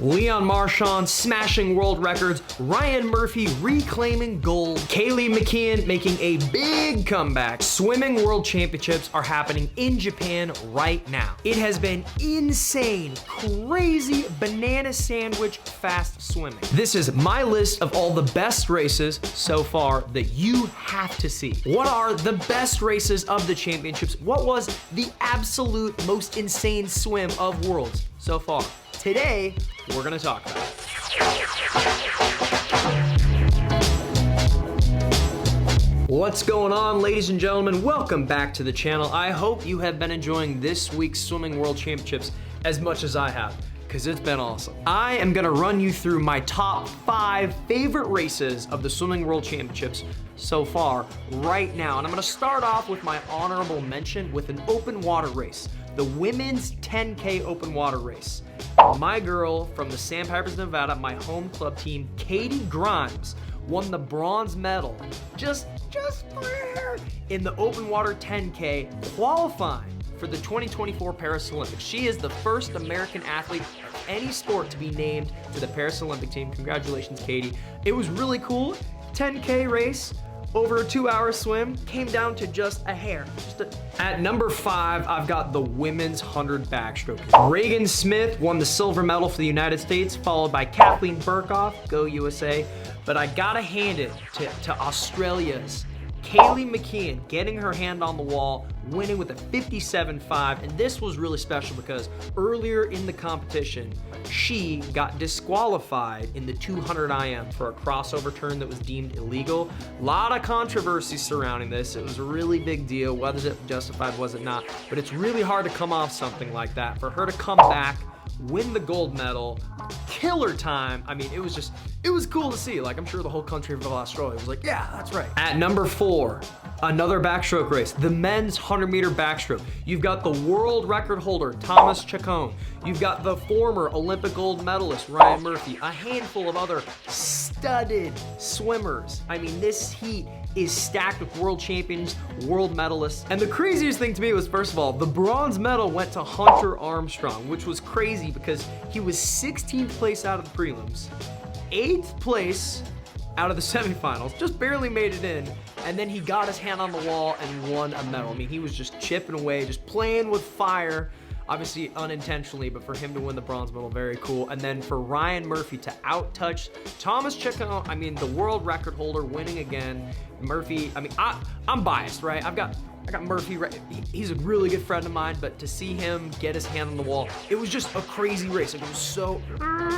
Leon Marchand smashing world records, Ryan Murphy reclaiming gold, Kaylee McKeon making a big comeback. Swimming world championships are happening in Japan right now. It has been insane, crazy, banana sandwich fast swimming. This is my list of all the best races so far that you have to see. What are the best races of the championships? What was the absolute most insane swim of worlds so far? Today, we're gonna talk about it. What's going on, ladies and gentlemen? Welcome back to the channel. I hope you have been enjoying this week's Swimming World Championships as much as I have, because it's been awesome. I am gonna run you through my top 5 favorite races of the Swimming World Championships so far right now. And I'm gonna start off with my honorable mention with an open water race, the women's 10K open water race. My girl from the Sandpipers, Nevada, my home club team, Cody Grimes, won the bronze medal just for her in the open water 10K, qualifying for the 2024 Paris Olympics. She is the first American athlete of any sport to be named to the Paris Olympic team. Congratulations, Katie. It was really cool. 10K race. Over a 2-hour swim, came down to just a hair. At number 5, I've got the women's 100 backstroke. Reagan Smith won the silver medal for the United States, followed by Kathleen Burkhoff, go USA. But I gotta hand it to Australia's Kaylee McKeon, getting her hand on the wall, winning with a 57.5, and this was really special because earlier in the competition, she got disqualified in the 200 IM for a crossover turn that was deemed illegal. A lot of controversy surrounding this. It was a really big deal. Was it justified, was it not? But it's really hard to come off something like that. For her to come back, win the gold medal, killer time. I mean, it was cool to see. Like, I'm sure the whole country of Australia was like, yeah, that's right. At number 4, another backstroke race, the men's 100-meter backstroke. You've got the world record holder, Thomas Chacon. You've got the former Olympic gold medalist, Ryan Murphy. A handful of other studded swimmers. I mean, this heat is stacked with world champions, world medalists. And the craziest thing to me was, first of all, the bronze medal went to Hunter Armstrong, which was crazy because he was 16th place out of the prelims, 8th place out of the semifinals, just barely made it in, and then he got his hand on the wall and won a medal. I mean, he was just chipping away, just playing with fire. Obviously unintentionally, but for him to win the bronze medal, very cool. And then for Ryan Murphy to out-touch Thomas Chacon, I mean, the world record holder winning again. Murphy, I mean, I'm biased, right? I got Murphy, right? He's a really good friend of mine, but to see him get his hand on the wall, it was just a crazy race. It was so...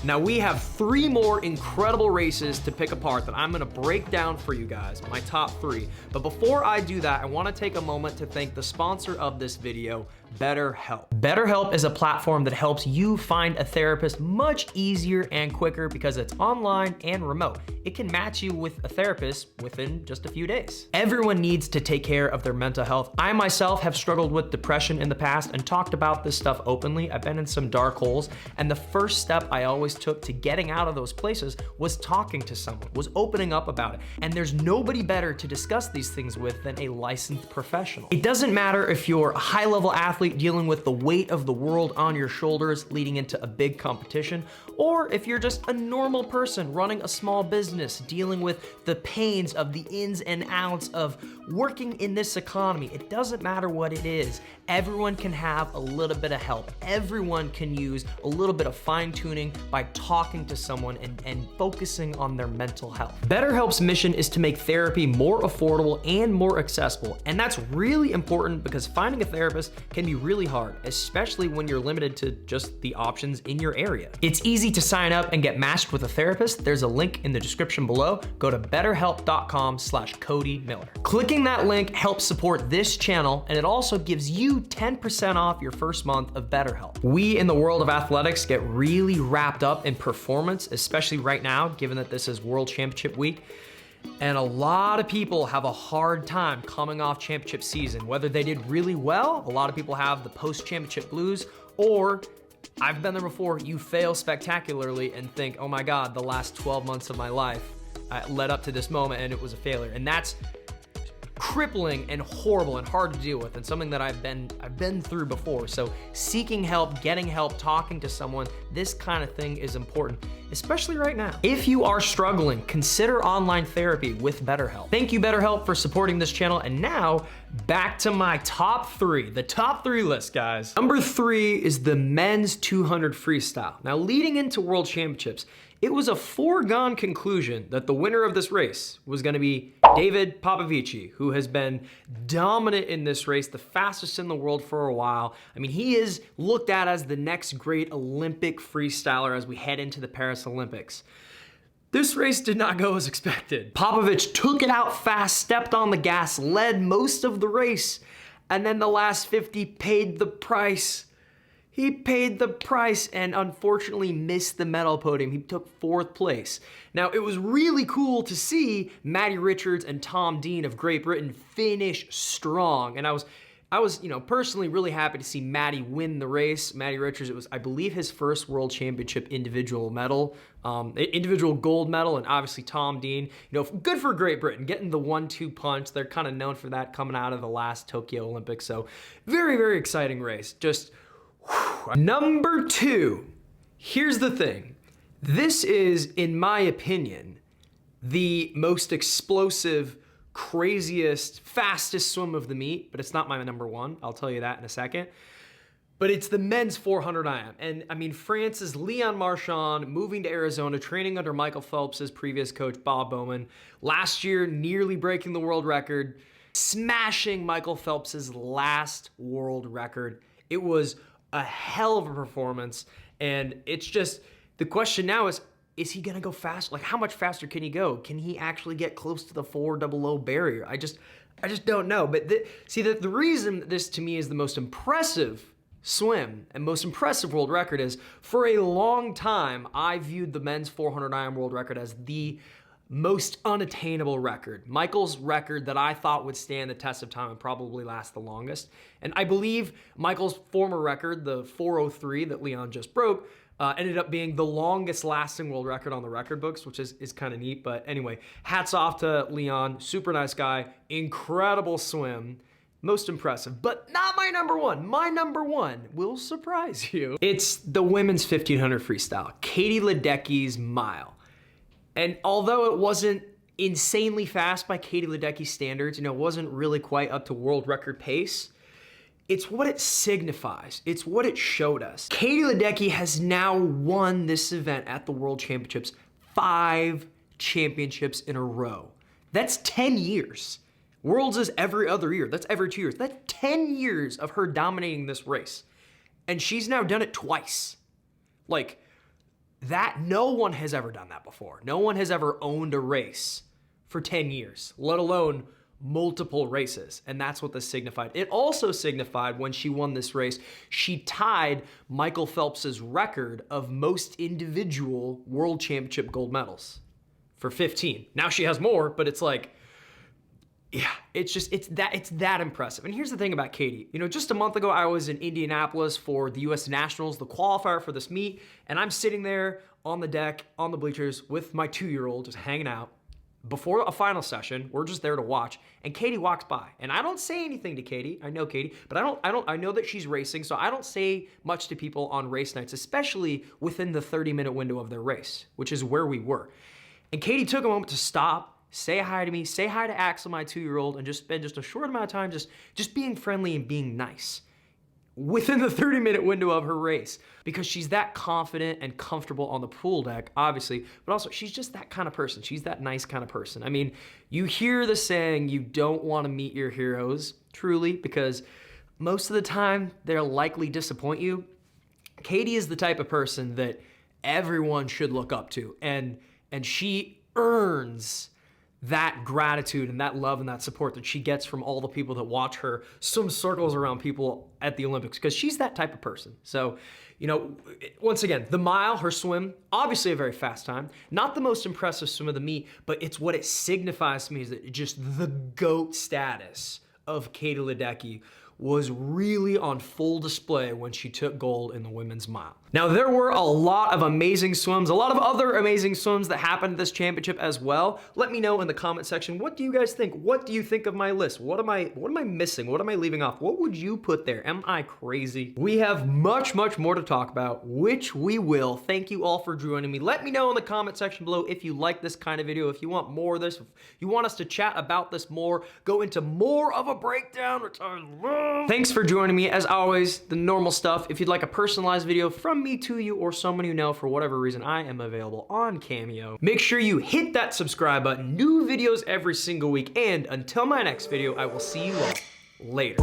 Now we have 3 more incredible races to pick apart that I'm gonna break down for you guys, my top 3. But before I do that, I wanna take a moment to thank the sponsor of this video, BetterHelp. BetterHelp is a platform that helps you find a therapist much easier and quicker because it's online and remote. It can match you with a therapist within just a few days. Everyone needs to take care of their mental health. I myself have struggled with depression in the past and talked about this stuff openly. I've been in some dark holes, and the first step I always took to getting out of those places was talking to someone, was opening up about it. And there's nobody better to discuss these things with than a licensed professional. It doesn't matter if you're a high-level athlete dealing with the weight of the world on your shoulders leading into a big competition, or if you're just a normal person running a small business, dealing with the pains of the ins and outs of working in this economy. It doesn't matter what it is. Everyone can have a little bit of help. Everyone can use a little bit of fine-tuning by talking to someone and focusing on their mental health. BetterHelp's mission is to make therapy more affordable and more accessible, and that's really important because finding a therapist can be really hard, especially when you're limited to just the options in your area. It's easy to sign up and get matched with a therapist. There's a link in the description below. Go to betterhelp.com/CodyMiller. Clicking that link helps support this channel, and it also gives you 10% off your first month of BetterHelp. We in the world of athletics get really wrapped up in performance, especially right now, given that this is World Championship Week. And a lot of people have a hard time coming off championship season. Whether they did really well, a lot of people have the post-championship blues, or I've been there before, you fail spectacularly and think, oh my God, the last 12 months of my life led up to this moment and it was a failure. And that's crippling and horrible and hard to deal with, and something that I've been through before. So seeking help, getting help, talking to someone, this kind of thing is important, especially right now. If you are struggling, consider online therapy with BetterHelp. Thank you, BetterHelp, for supporting this channel. And now back to my top three, the top three list, guys. Number 3 is the men's 200 freestyle. Now, leading into World Championships, it was a foregone conclusion that the winner of this race was gonna be David Popovici, who has been dominant in this race, the fastest in the world for a while. I mean, he is looked at as the next great Olympic freestyler as we head into the Paris Olympics. This race did not go as expected. Popovic took it out fast, stepped on the gas, led most of the race, and then the last 50 paid the price. He paid the price and unfortunately missed the medal podium. He took 4th place. Now, it was really cool to see Matty Richards and Tom Dean of Great Britain finish strong. And I was, personally really happy to see Matty win the race. Matty Richards, it was, I believe, his first World Championship individual medal, individual gold medal, and obviously Tom Dean, good for Great Britain, getting the 1-2 punch. They're kind of known for that coming out of the last Tokyo Olympics. So very, very exciting race. Just Number 2, here's the thing. This is, in my opinion, the most explosive, craziest, fastest swim of the meet, but it's not my number 1. I'll tell you that in a second. But it's the men's 400 IM. And I mean, France's Leon Marchand moving to Arizona, training under Michael Phelps' previous coach, Bob Bowman. Last year, nearly breaking the world record, smashing Michael Phelps' last world record. It was a hell of a performance, and it's just, the question now is he gonna go fast? Like, how much faster can he go? Can he actually get close to the 400 barrier? I just don't know. But the reason this to me is the most impressive swim and most impressive world record is, for a long time, I viewed the men's 400 IM world record as the most unattainable record. Michael's record that I thought would stand the test of time and probably last the longest. And I believe Michael's former record, the 4:03 that Leon just broke, ended up being the longest lasting world record on the record books, which is kind of neat. But anyway, hats off to Leon, super nice guy, incredible swim, most impressive, but not my number 1. My number 1 will surprise you. It's the women's 1500 freestyle, Katie Ledecky's mile. And although it wasn't insanely fast by Katie Ledecky's standards, it wasn't really quite up to world record pace, it's what it signifies. It's what it showed us. Katie Ledecky has now won this event at the World Championships 5 championships in a row. That's 10 years. Worlds is every other year. That's every 2 years. That's 10 years of her dominating this race. And she's now done it twice. Like, that, no one has ever done that before. No one has ever owned a race for 10 years, let alone multiple races. And that's what this signified. It also signified when she won this race, she tied Michael Phelps' record of most individual world championship gold medals for 15. Now she has more, but it's like, yeah, it's that impressive. And here's the thing about Katie. Just a month ago, I was in Indianapolis for the U.S. Nationals, the qualifier for this meet, and I'm sitting there on the deck, on the bleachers, with my 2-year-old, just hanging out. Before a final session, we're just there to watch, and Katie walks by. And I don't say anything to Katie. I know Katie, but I know that she's racing, so I don't say much to people on race nights, especially within the 30-minute window of their race, which is where we were. And Katie took a moment to stop, say hi to me, say hi to Axel, my 2-year-old, and just spend just a short amount of time just being friendly and being nice within the 30-minute window of her race, because she's that confident and comfortable on the pool deck, obviously, but also she's just that kind of person. She's that nice kind of person. I mean, you hear the saying, you don't want to meet your heroes, truly, because most of the time they'll likely disappoint you. Katie is the type of person that everyone should look up to, and she earns that gratitude and that love and that support that she gets from all the people that watch her swim circles around people at the Olympics, because she's that type of person. So, once again, the mile, her swim, obviously a very fast time, not the most impressive swim of the meet, but it's what it signifies to me is that just the GOAT status of Katie Ledecky was really on full display when she took gold in the women's mile. Now, there were a lot of amazing swims, a lot of other amazing swims that happened at this championship as well. Let me know in the comment section, what do you guys think? What do you think of my list? What am I missing? What am I leaving off? What would you put there? Am I crazy? We have much more to talk about, which we will. Thank you all for joining me. Let me know in the comment section below if you like this kind of video, if you want more of this, if you want us to chat about this more, go into more of a breakdown, which I love. Thanks for joining me. As always, the normal stuff. If you'd like a personalized video from me to you or someone you know, for whatever reason, I am available on Cameo. Make sure you hit that subscribe button. New videos every single week. And until my next video, I will see you all later.